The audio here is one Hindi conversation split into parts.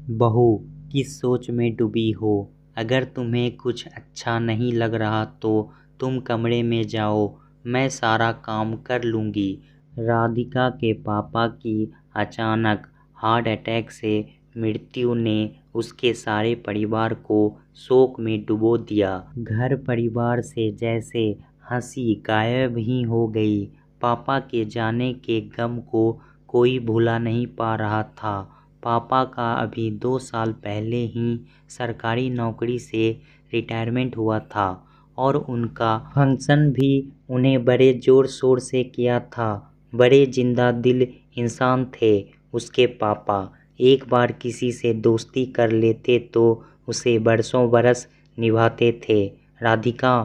बहू किस सोच में डूबी हो? अगर तुम्हें कुछ अच्छा नहीं लग रहा तो तुम कमरे में जाओ, मैं सारा काम कर लूँगी। राधिका के पापा की अचानक हार्ट अटैक से मृत्यु ने उसके सारे परिवार को शोक में डुबो दिया। घर परिवार से जैसे हंसी गायब ही हो गई। पापा के जाने के गम को कोई भुला नहीं पा रहा था। पापा का अभी 2 साल पहले ही सरकारी नौकरी से रिटायरमेंट हुआ था और उनका फंक्शन भी उन्हें बड़े जोर शोर से किया था। बड़े जिंदा दिल इंसान थे उसके पापा। एक बार किसी से दोस्ती कर लेते तो उसे बरसों बरस निभाते थे। राधिका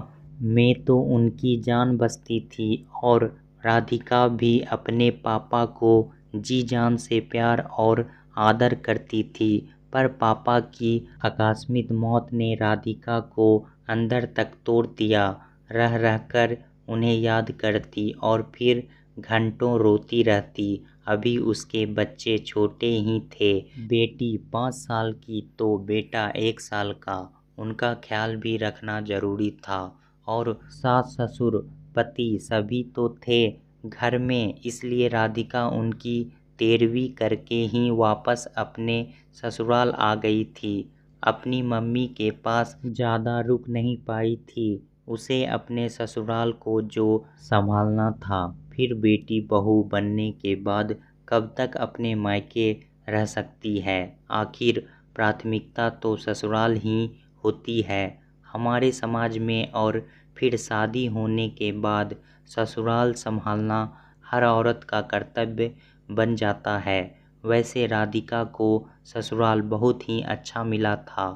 में तो उनकी जान बसती थी और राधिका भी अपने पापा को जी जान से प्यार और आदर करती थी। पर पापा की आकस्मिक मौत ने राधिका को अंदर तक तोड़ दिया। रह रहकर उन्हें याद करती और फिर घंटों रोती रहती। अभी उसके बच्चे छोटे ही थे। बेटी 5 साल की तो बेटा 1 साल का। उनका ख्याल भी रखना जरूरी था। और सास ससुर पति सभी तो थे घर में, इसलिए राधिका उनकी 13वीं करके ही वापस अपने ससुराल आ गई थी। अपनी मम्मी के पास ज़्यादा रुक नहीं पाई थी। उसे अपने ससुराल को जो संभालना था, फिर बेटी बहू बनने के बाद कब तक अपने मायके रह सकती है। आखिर प्राथमिकता तो ससुराल ही होती है हमारे समाज में। और फिर शादी होने के बाद ससुराल संभालना हर औरत का कर्तव्य बन जाता है। वैसे राधिका को ससुराल बहुत ही अच्छा मिला था।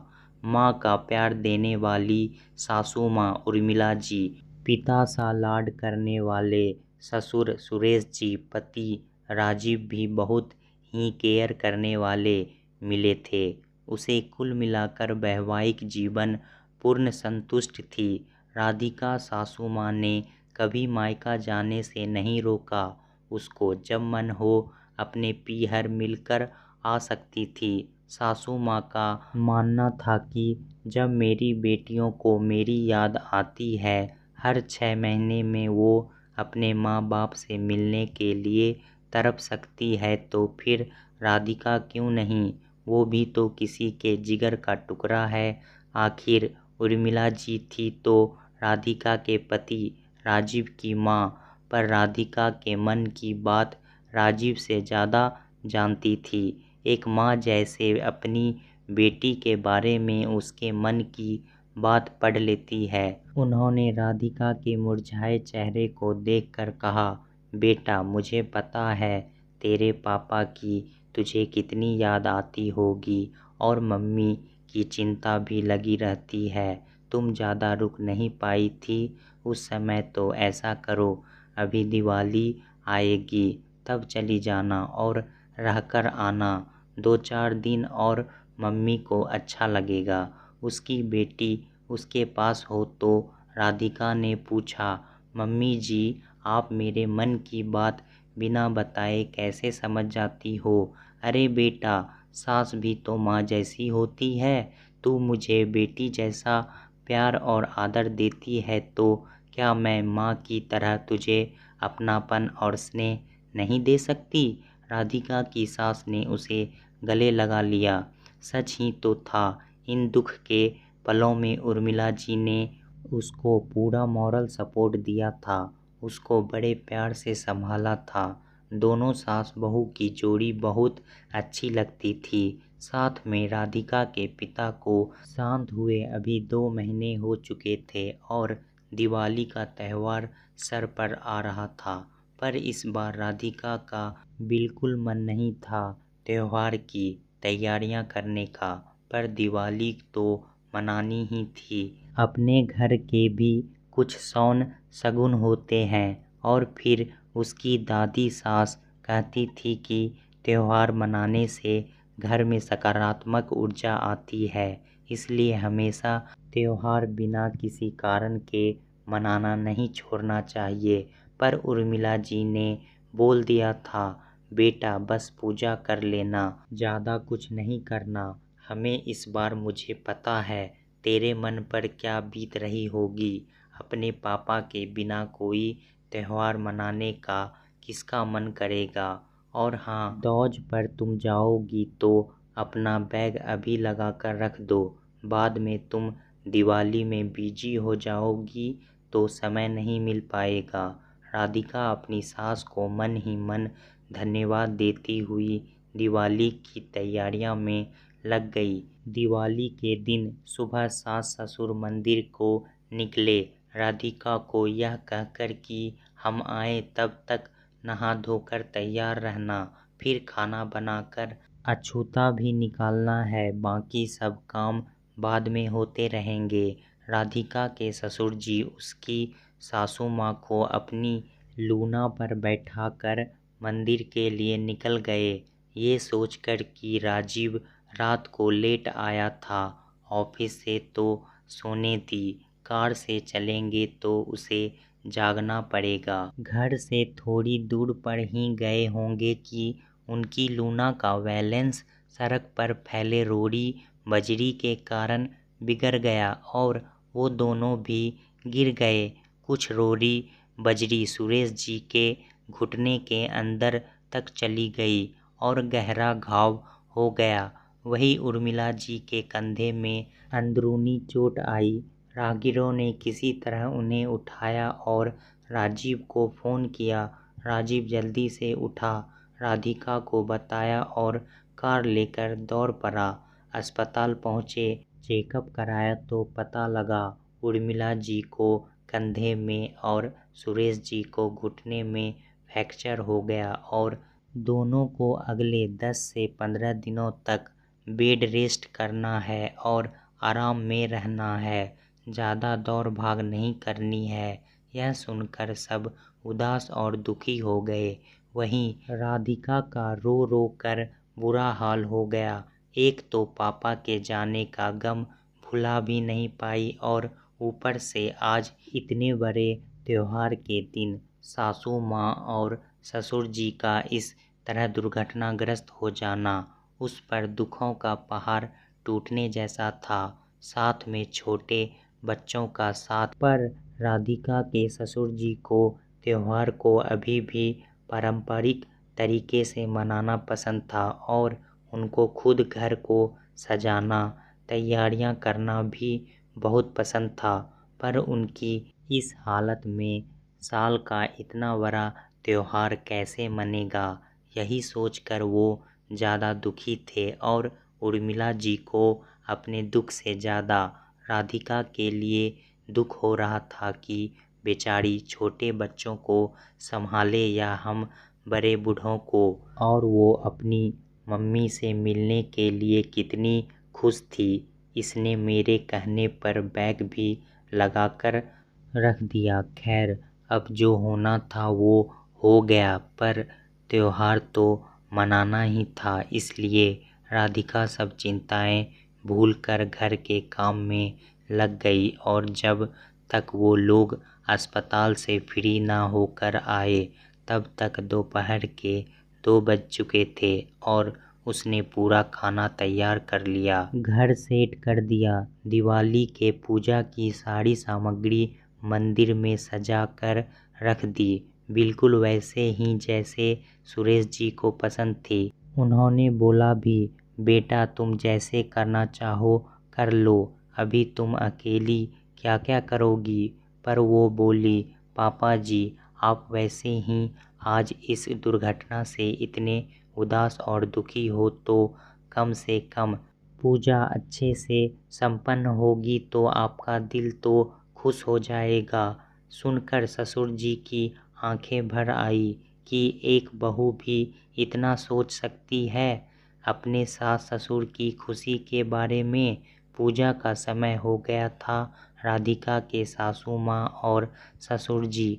माँ का प्यार देने वाली सासू माँ उर्मिला जी, पिता सा लाड करने वाले ससुर सुरेश जी, पति राजीव भी बहुत ही केयर करने वाले मिले थे उसे। कुल मिलाकर वैवाहिक जीवन पूर्ण संतुष्ट थी। राधिका सासू माँ ने कभी मायका जाने से नहीं रोका उसको। जब मन हो अपने पीहर मिलकर आ सकती थी। सासू माँ का मानना था कि जब मेरी बेटियों को मेरी याद आती है, हर 6 महीने में वो अपने माँ बाप से मिलने के लिए तड़प सकती है, तो फिर राधिका क्यों नहीं? वो भी तो किसी के जिगर का टुकड़ा है। आखिर उर्मिला जी थी तो राधिका के पति राजीव की माँ, पर राधिका के मन की बात राजीव से ज़्यादा जानती थी। एक माँ जैसे अपनी बेटी के बारे में उसके मन की बात पढ़ लेती है। उन्होंने राधिका के मुरझाए चेहरे को देखकर कहा, बेटा मुझे पता है तेरे पापा की तुझे कितनी याद आती होगी और मम्मी की चिंता भी लगी रहती है। तुम ज़्यादा रुक नहीं पाई थी उस समय, तो ऐसा करो अभी दिवाली आएगी तब चली जाना और रहकर आना 2-4 दिन और मम्मी को अच्छा लगेगा। उसकी बेटी उसके पास हो तो राधिका ने पूछा, मम्मी जी आप मेरे मन की बात बिना बताए कैसे समझ जाती हो? अरे बेटा, सास भी तो माँ जैसी होती है। तू मुझे बेटी जैसा प्यार और आदर देती है, तो क्या मैं माँ की तरह तुझे अपनापन और स्नेह नहीं दे सकती? राधिका की सास ने उसे गले लगा लिया। सच ही तो था, इन दुख के पलों में उर्मिला जी ने उसको पूरा मॉरल सपोर्ट दिया था, उसको बड़े प्यार से संभाला था। दोनों सास बहू की जोड़ी बहुत अच्छी लगती थी। साथ में राधिका के पिता को शांत हुए अभी 2 महीने हो चुके थे और दिवाली का त्यौहार सर पर आ रहा था। पर इस बार राधिका का बिल्कुल मन नहीं था त्यौहार की तैयारियां करने का, पर दिवाली तो मनानी ही थी। अपने घर के भी कुछ शौन शगुन होते हैं। और फिर उसकी दादी सास कहती थी कि त्यौहार मनाने से घर में सकारात्मक ऊर्जा आती है, इसलिए हमेशा त्यौहार बिना किसी कारण के मनाना नहीं छोड़ना चाहिए। पर उर्मिला जी ने बोल दिया था, बेटा बस पूजा कर लेना, ज़्यादा कुछ नहीं करना। हमें इस बार मुझे पता है तेरे मन पर क्या बीत रही होगी। अपने पापा के बिना कोई त्यौहार मनाने का किसका मन करेगा। और हाँ, दौज पर तुम जाओगी तो अपना बैग अभी लगा कर रख दो। बाद में तुम दिवाली में बिजी हो जाओगी तो समय नहीं मिल पाएगा। राधिका अपनी सास को मन ही मन धन्यवाद देती हुई दिवाली की तैयारियों में लग गई। दिवाली के दिन सुबह सास ससुर मंदिर को निकले। राधिका को यह कहकर कि हम आए तब तक नहा धोकर तैयार रहना, फिर खाना बनाकर अछूता भी निकालना है, बाकी सब काम बाद में होते रहेंगे। राधिका के ससुर जी उसकी सासू माँ को अपनी लूना पर बैठाकर मंदिर के लिए निकल गए, ये सोचकर कि राजीव रात को लेट आया था, ऑफिस से तो सोने दी, कार से चलेंगे तो उसे जागना पड़ेगा। घर से थोड़ी दूर पर ही गए होंगे कि उनकी लूना का बैलेंस सड़क पर फैले रोड़ी बजरी के कारण बिगड़ गया और वो दोनों भी गिर गए। कुछ रोड़ी बजरी सुरेश जी के घुटने के अंदर तक चली गई और गहरा घाव हो गया। वहीं उर्मिला जी के कंधे में अंदरूनी चोट आई। राहगीरों ने किसी तरह उन्हें उठाया और राजीव को फ़ोन किया। राजीव जल्दी से उठा, राधिका को बताया और कार लेकर दौड़ पड़ा। अस्पताल पहुँचे, चेकअप कराया तो पता लगा उर्मिला जी को कंधे में और सुरेश जी को घुटने में फ्रैक्चर हो गया और दोनों को अगले 10 से 15 दिनों तक बेड रेस्ट करना है और आराम में रहना है, ज़्यादा दौड़ भाग नहीं करनी है। यह सुनकर सब उदास और दुखी हो गए। वहीं राधिका का रो रो कर बुरा हाल हो गया। एक तो पापा के जाने का गम भुला भी नहीं पाई और ऊपर से आज इतने बड़े त्योहार के दिन सासू माँ और ससुर जी का इस तरह दुर्घटनाग्रस्त हो जाना उस पर दुखों का पहाड़ टूटने जैसा था, साथ में छोटे बच्चों का साथ। पर राधिका के ससुर जी को त्योहार को अभी भी पारंपरिक तरीके से मनाना पसंद था और उनको खुद घर को सजाना, तैयारियां करना भी बहुत पसंद था। पर उनकी इस हालत में साल का इतना बड़ा त्योहार कैसे मनेगा, यही सोचकर वो ज़्यादा दुखी थे और उर्मिला जी को अपने दुख से ज़्यादा राधिका के लिए दुख हो रहा था कि बेचारी छोटे बच्चों को संभाले या हम बड़े बूढ़ों को। और वो अपनी मम्मी से मिलने के लिए कितनी खुश थी। इसने मेरे कहने पर बैग भी लगाकर रख दिया। खैर, अब जो होना था वो हो गया, पर त्योहार तो मनाना ही था, इसलिए राधिका सब चिंताएं भूलकर घर के काम में लग गई और जब तक वो लोग अस्पताल से फ्री ना होकर आए तब तक दोपहर के 2 बज चुके थे और उसने पूरा खाना तैयार कर लिया, घर सेट कर दिया। दिवाली के पूजा की सारी सामग्री मंदिर में सजा कर रख दी, बिल्कुल वैसे ही जैसे सुरेश जी को पसंद थी। उन्होंने बोला भी, बेटा तुम जैसे करना चाहो कर लो, अभी तुम अकेली क्या क्या करोगी। पर वो बोली, पापा जी आप वैसे ही आज इस दुर्घटना से इतने उदास और दुखी हो तो कम से कम पूजा अच्छे से संपन्न होगी तो आपका दिल तो खुश हो जाएगा। सुनकर ससुर जी की आंखें भर आई कि एक बहू भी इतना सोच सकती है अपने सास ससुर की खुशी के बारे में। पूजा का समय हो गया था। राधिका के सासू माँ और ससुर जी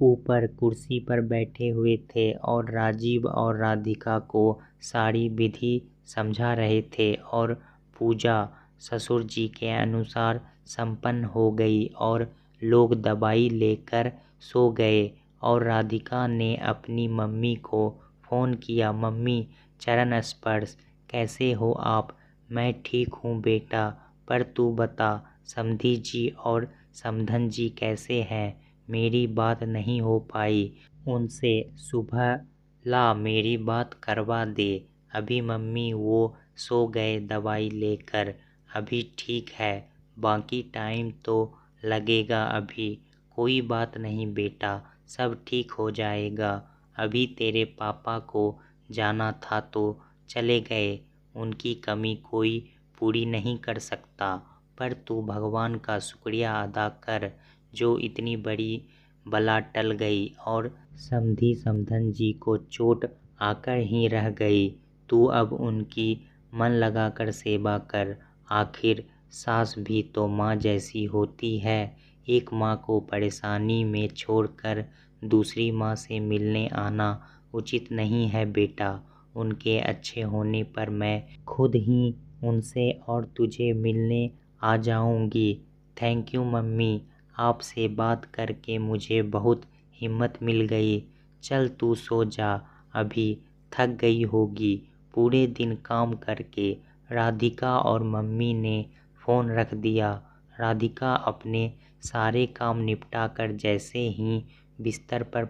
ऊपर कुर्सी पर बैठे हुए थे और राजीव और राधिका को सारी विधि समझा रहे थे और पूजा ससुर जी के अनुसार संपन्न हो गई और लोग दवाई लेकर सो गए और राधिका ने अपनी मम्मी को फ़ोन किया। मम्मी चरण स्पर्श, कैसे हो आप? मैं ठीक हूँ बेटा, पर तू बता समधी जी और समधन जी कैसे हैं? मेरी बात नहीं हो पाई उनसे। सुबह ला मेरी बात करवा दे। अभी मम्मी वो सो गए दवाई लेकर। अभी ठीक है, बाकी टाइम तो लगेगा अभी। कोई बात नहीं बेटा, सब ठीक हो जाएगा। अभी तेरे पापा को जाना था तो चले गए, उनकी कमी कोई पूरी नहीं कर सकता। पर तू भगवान का शुक्रिया अदा कर, जो इतनी बड़ी बला टल गई और समधी समधन जी को चोट आकर ही रह गई। तू अब उनकी मन लगाकर सेवा कर। आखिर सास भी तो माँ जैसी होती है। एक माँ को परेशानी में छोड़कर दूसरी माँ से मिलने आना उचित नहीं है बेटा। उनके अच्छे होने पर मैं खुद ही उनसे और तुझे मिलने आ जाऊंगी। थैंक यू मम्मी, आपसे बात करके मुझे बहुत हिम्मत मिल गई। चल तू सो जा, अभी थक गई होगी पूरे दिन काम करके। राधिका और मम्मी ने फ़ोन रख दिया। राधिका अपने सारे काम निपटाकर जैसे ही बिस्तर पर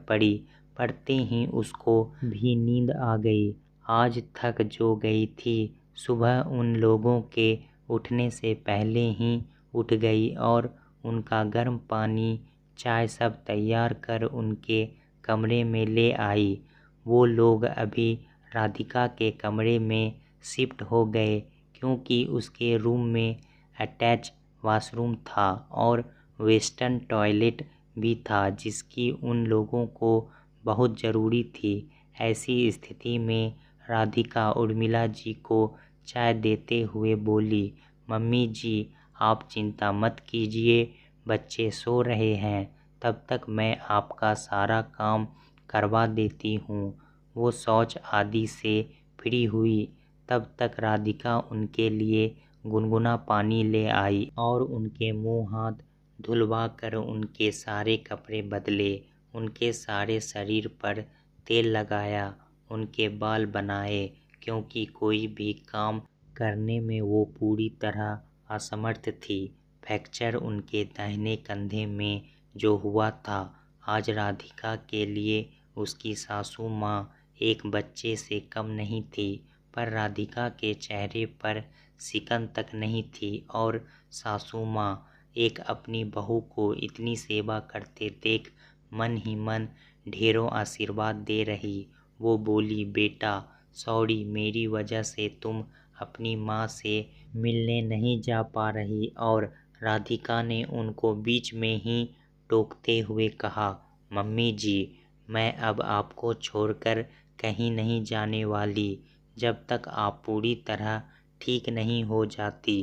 पड़ते ही उसको भी नींद आ गई। आज थक जो गई थी, सुबह उन लोगों के उठने से पहले ही उठ गई और उनका गर्म पानी चाय सब तैयार कर उनके कमरे में ले आई। वो लोग अभी राधिका के कमरे में शिफ्ट हो गए, क्योंकि उसके रूम में अटैच वॉशरूम था और वेस्टर्न टॉयलेट भी था, जिसकी उन लोगों को बहुत ज़रूरी थी। ऐसी स्थिति में राधिका उर्मिला जी को चाय देते हुए बोली, मम्मी जी आप चिंता मत कीजिए, बच्चे सो रहे हैं, तब तक मैं आपका सारा काम करवा देती हूँ। वो शौच आदि से फ्री हुई तब तक राधिका उनके लिए गुनगुना पानी ले आई और उनके मुंह हाथ धुलवा कर उनके सारे कपड़े बदले, उनके सारे शरीर पर तेल लगाया, उनके बाल बनाए, क्योंकि कोई भी काम करने में वो पूरी तरह असमर्थ थी। फ्रैक्चर उनके दाहिने कंधे में जो हुआ था, आज राधिका के लिए उसकी सासू माँ एक बच्चे से कम नहीं थी। पर राधिका के चेहरे पर सिकन तक नहीं थी और सासू माँ एक अपनी बहू को इतनी सेवा करते देख मन ही मन ढेरों आशीर्वाद दे रही। वो बोली, बेटा सॉरी, मेरी वजह से तुम अपनी माँ से मिलने नहीं जा पा रही। और राधिका ने उनको बीच में ही टोकते हुए कहा, मम्मी जी मैं अब आपको छोड़कर कहीं नहीं जाने वाली जब तक आप पूरी तरह ठीक नहीं हो जाती।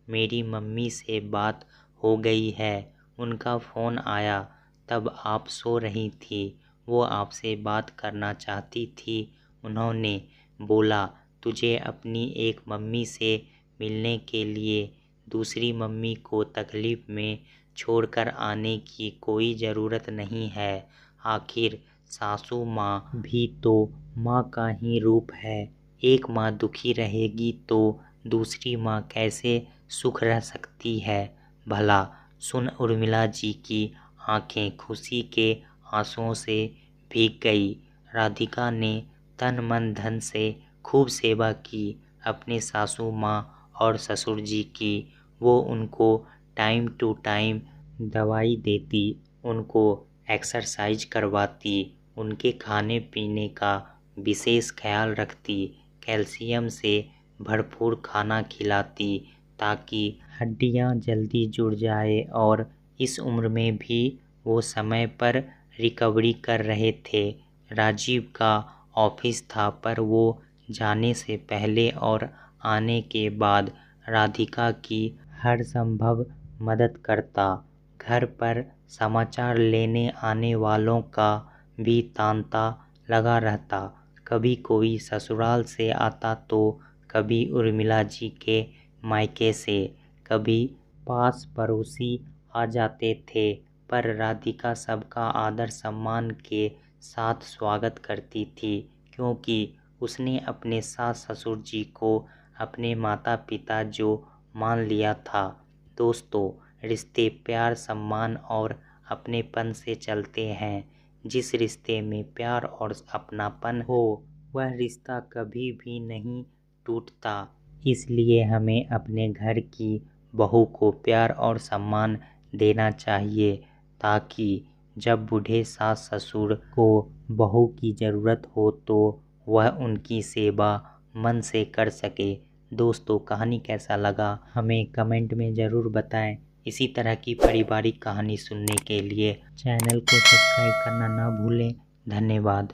मेरी मम्मी से बात हो गई है, उनका फ़ोन आया तब आप सो रही थी। वो आपसे बात करना चाहती थी। उन्होंने बोला तुझे अपनी एक मम्मी से मिलने के लिए दूसरी मम्मी को तकलीफ़ में छोड़कर आने की कोई ज़रूरत नहीं है। आखिर सासू माँ भी तो माँ का ही रूप है। एक माँ दुखी रहेगी तो दूसरी माँ कैसे सुख रह सकती है भला। सुन उर्मिला जी की आंखें खुशी के आंसुओं से भीग गई। राधिका ने तन मन धन से खूब सेवा की अपने सासू माँ और ससुर जी की। वो उनको टाइम टू टाइम दवाई देती, उनको एक्सरसाइज करवाती, उनके खाने पीने का विशेष ख्याल रखती, कैल्शियम से भरपूर खाना खिलाती ताकि हड्डियां जल्दी जुड़ जाए। और इस उम्र में भी वो समय पर रिकवरी कर रहे थे। राजीव का ऑफिस था, पर वो जाने से पहले और आने के बाद राधिका की हर संभव मदद करता। घर पर समाचार लेने आने वालों का भी तांता लगा रहता। कभी कोई ससुराल से आता तो कभी उर्मिला जी के मायके से, कभी पास पड़ोसी आ जाते थे। पर राधिका सबका आदर सम्मान के साथ स्वागत करती थी। क्योंकि उसने अपने सास ससुर जी को अपने माता पिता जो मान लिया था। दोस्तों, रिश्ते प्यार, सम्मान और अपनेपन से चलते हैं। जिस रिश्ते में प्यार और अपनापन हो वह रिश्ता कभी भी नहीं टूटता। इसलिए हमें अपने घर की बहू को प्यार और सम्मान देना चाहिए, ताकि जब बूढ़े सास ससुर को बहू की ज़रूरत हो तो वह उनकी सेवा मन से कर सके। दोस्तों, कहानी कैसा लगा हमें कमेंट में ज़रूर बताएं। इसी तरह की पारिवारिक कहानी सुनने के लिए चैनल को सब्सक्राइब करना ना भूलें। धन्यवाद।